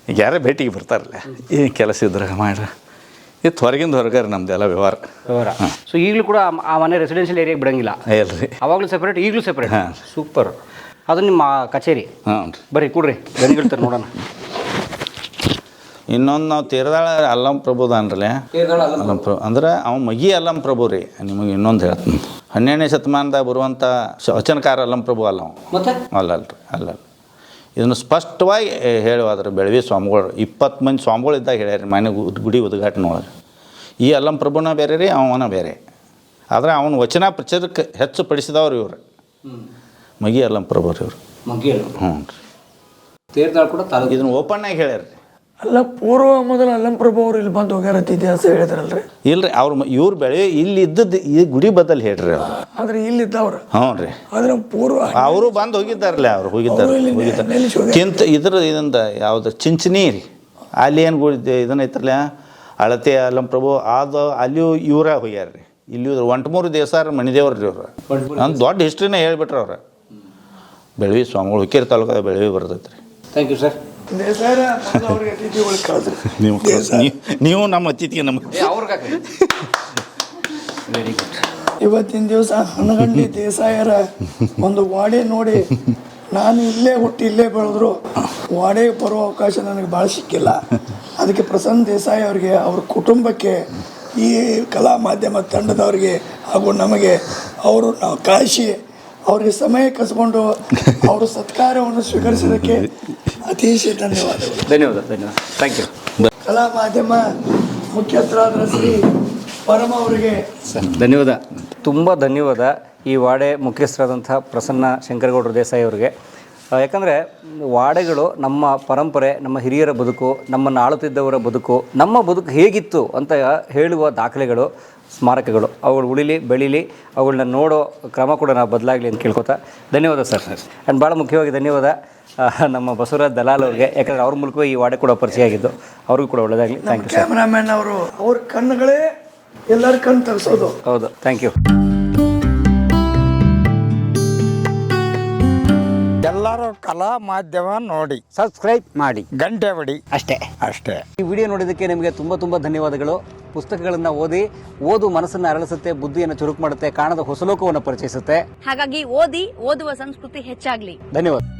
ಈಗ ಯಾರೇ ಭೇಟಿಗೆ ಬರ್ತಾರಲ್ಲ, ಏನು ಕೆಲಸ ಇದ್ರೆ ಮಾಡ್ರಿ. ಇದು ಹೊರಗಿಂದ ಹೊರಗಾರ ನಮ್ದೆಲ್ಲ ವ್ಯವಹಾರ. ಸೊ ಈಗಲೂ ಕೂಡ ಆ ಮನೆ ರೆಸಿಡೆನ್ಷಿಯಲ್ ಏರಿಯಾಗೆ ಬಿಡಂಗಿಲ್ಲ? ಇಲ್ರಿ, ಅವಾಗಲೂ ಸೆಪ್ರೇಟ್, ಈಗಲೂ ಸೆಪ್ರೇಟ್. ಸೂಪರ್. ಅದು ನಿಮ್ಮ ಕಚೇರಿ? ಹಾಂ ರೀ. ಬರ್ರಿ ಕೂಡ್ರಿ, ಗಣಿಗಳ್ತಾರೆ ನೋಡೋಣ. ಇನ್ನೊಂದು ನಾವು ತೀರ್ದಾಳ ಅಲ್ಲಂ ಪ್ರಭುದಾನ್ರಲ್ಲೇ, ಅಲ್ಲಂ ಪ್ರಭು ಅಂದ್ರೆ ಅವ ಮಗಿ ಅಲ್ಲಂ ಪ್ರಭು ರೀ. ನಿಮಗೆ ಇನ್ನೊಂದು ಹೇಳ್ತೀನಿ, 12ನೇ ಶತಮಾನದಾಗ ಬರುವಂಥ ವಚನಕಾರ ಅಲ್ಲಂ ಪ್ರಭು ಅಲ್ಲ ಅವ. ಮತ್ತೆ ಅಲ್ಲ ಇದನ್ನು ಸ್ಪಷ್ಟವಾಗಿ ಹೇಳುವಾದ್ರೆ ಬೆಳವಿ ಸ್ವಾಮಿಗಳು 20 ಮಂದಿ ಸ್ವಾಮಿಗಳು ಇದ್ದಾಗ ಹೇಳ್ಯಾರ ಮನೆ ಗುಡಿ ಉದ್ಘಾಟನೆ ಒಳಗೆ. ಈ ಅಲ್ಲಂ ಪ್ರಭುನ ಬೇರೆ ರೀ, ಅವನ ಬೇರೆ. ಆದರೆ ಅವನ ವಚನ ಪ್ರಚಾರಕ್ಕೆ ಹೆಚ್ಚು ಪಡಿಸಿದವ್ರು ಇವರು ಮಗಿ ಅಲ್ಲಂ ಪ್ರಭು ರೀ ಇವರು. ಹ್ಞೂ ರೀ. ತೀರ್ದಾಳ ಕೂಡ ಇದನ್ನು ಓಪನ್ನಾಗಿ ಹೇಳ್ಯಾರ ರೀ. ಅಲ್ಲ, ಪೂರ್ವ ಮೊದಲು ಅಲ್ಲಂಪ್ರಭು ಅವ್ರು ಇಲ್ಲಿ ಬಂದು ಹೋಗ್ಯಾರ ಇತಿಹಾಸ ಹೇಳಿದ್ರಲ್ರಿ. ಇಲ್ರಿ, ಇವ್ರು ಬೆಳೆ ಇಲ್ಲಿ ಇದ್ದದ್ದು ಈ ಗುಡಿ ಬದಲು ಹೇಳ್ರಿ ಅವ್ರು. ಆದ್ರೆ ಇಲ್ಲಿದ್ದವ್ರು. ಹ್ಞೂ ರೀ. ಆದ್ರೆ ಪೂರ್ವ ಅವರು ಬಂದು ಹೋಗಿದ್ದಾರಲ್ಲ, ಅವ್ರು ಹೋಗಿದ್ದಾರೆ. ಇದರಿಂದ ಯಾವ್ದು ಚಿಂಚನಿ ರೀ, ಅಲ್ಲಿ ಏನು ಗುಡಿ ಇದನ್ನ ಐತ್ರಲ್ಲ ಅಳತೆ ಅಲ್ಲಂ ಪ್ರಭು, ಅದು ಅಲ್ಲಿಯೂ ಇವರ ಹೋಗ್ಯಾರ ರೀ. ಇಲ್ಲಿ 23 ದೇವಸಾರ ಮಣಿದೇವ್ರು ರೀ ಅವ್ರು. ಒಂದು ದೊಡ್ಡ ಹಿಸ್ಟ್ರಿನೇ ಹೇಳ್ಬಿಟ್ರೆ ಅವ್ರು. ಬೆಳವಿ ಸ್ವಾಮಿಗಳು ಹುಕ್ಕೇರಿ ತಾಲೂಕದ ಬೆಳವಿ ಬರ್ತೈತೆ ರೀ. Thank you sir. ಅವ್ರಿಗೆ ಅತಿಥಿಗಳು ಕಳೆದ್ರು. ನೀವು ನಮ್ಮ ಅತಿಥಿಗೆ ನಮಗೆ ವೆರಿ ಗುಡ್. ಇವತ್ತಿನ ದಿವಸ ಹನಗಂಡಿ ದೇಸಾಯರ ಒಂದು ವಾಡೆ ನೋಡಿ ನಾನು ಇಲ್ಲೇ ಹುಟ್ಟಿ ಇಲ್ಲೇ ಬೆಳೆದ್ರು ವಾಡೆಗೆ ಬರುವ ಅವಕಾಶ ನನಗೆ ಭಾಳ ಸಿಕ್ಕಿಲ್ಲ. ಅದಕ್ಕೆ ಪ್ರಸನ್ನ ದೇಸಾಯಿ ಅವರಿಗೆ, ಅವ್ರ ಕುಟುಂಬಕ್ಕೆ, ಈ ಕಲಾ ಮಾಧ್ಯಮ ತಂಡದವರಿಗೆ ಹಾಗೂ ನಮಗೆ ಅವರು ನಾವು ಕಾಯಿಸಿ ಅವ್ರಿಗೆ ಸಮಯ ಕಸ್ಕೊಂಡು ಅವರು ಸತ್ಕಾರವನ್ನು ಸ್ವೀಕರಿಸೋದಕ್ಕೆ ಅತಿಶಯ ಧನ್ಯವಾದಗಳು. Thank you. ಕಲಾ ಮಾಧ್ಯಮ ಮುಖ್ಯಸ್ಥರಾದ ಶ್ರೀ ಪರಮ ಅವರಿಗೆ ಧನ್ಯವಾದ, ತುಂಬ ಧನ್ಯವಾದ. ಈ ವಾಡೆ ಮುಖ್ಯಸ್ಥರಾದಂಥ ಪ್ರಸನ್ನ ಶಂಕರಗೌಡರು ದೇಸಾಯಿ ಅವರಿಗೆ. ಯಾಕಂದರೆ ವಾಡೆಗಳು ನಮ್ಮ ಪರಂಪರೆ, ನಮ್ಮ ಹಿರಿಯರ ಬದುಕು, ನಮ್ಮನ್ನು ಆಳುತ್ತಿದ್ದವರ ಬದುಕು, ನಮ್ಮ ಬದುಕು ಹೇಗಿತ್ತು ಅಂತ ಹೇಳುವ ದಾಖಲೆಗಳು, ಸ್ಮಾರಕಗಳು. ಅವುಗಳು ಉಳಿಲಿ, ಬೆಳೀಲಿ, ಅವುಗಳನ್ನ ನೋಡೋ ಕ್ರಮ ಕೂಡ ನಾವು ಬದಲಾಗಲಿ ಅಂತ ಕೇಳ್ಕೊತಾ ಧನ್ಯವಾದ ಸರ್. ಆ್ಯಂಡ್ ಭಾಳ ಮುಖ್ಯವಾಗಿ ಧನ್ಯವಾದ ನಮ್ಮ ಬಸವರಾಜ್ ದಲಾಲ್ ಅವ್ರಿಗೆ, ಯಾಕಂದರೆ ಅವ್ರ ಮೂಲಕವೇ ಈ ವಾಡೆ ಕೂಡ ಪರಿಚಯ ಆಗಿದ್ದು. ಅವ್ರಿಗೂ ಕೂಡ ಒಳ್ಳೆಯದಾಗಲಿ. Thank you sir. ಕ್ಯಾಮ್ರಾಮನ್ ಅವರು, ಅವ್ರ ಕಣ್ಣುಗಳೇ ಎಲ್ಲರ ಕಣ್ಣು ತರಿಸೋದು. ಹೌದು, ಥ್ಯಾಂಕ್ ಯು. ಎಲ್ಲರೂ ಕಲಾ ಮಾಧ್ಯಮ ನೋಡಿ ಸಬ್ಸ್ಕ್ರೈಬ್ ಮಾಡಿ, ಗಂಟೆ ಹೊಡಿ ಅಷ್ಟೇ. ಅಷ್ಟೇ. ಈ ವಿಡಿಯೋ ನೋಡಿದ್ದಕ್ಕೆ ನಿಮಗೆ ತುಂಬಾ ಧನ್ಯವಾದಗಳು. ಪುಸ್ತಕಗಳನ್ನ ಓದು ಮನಸ್ಸನ್ನ ಅರಳಿಸುತ್ತೆ, ಬುದ್ಧಿಯನ್ನು ಚುರುಕು ಮಾಡುತ್ತೆ, ಕಾಣದ ಹೊಸ ಲೋಕವನ್ನು ಪರಿಚಯಿಸುತ್ತೆ. ಹಾಗಾಗಿ ಓದುವ ಸಂಸ್ಕೃತಿ ಹೆಚ್ಚಾಗ್ಲಿ. ಧನ್ಯವಾದ.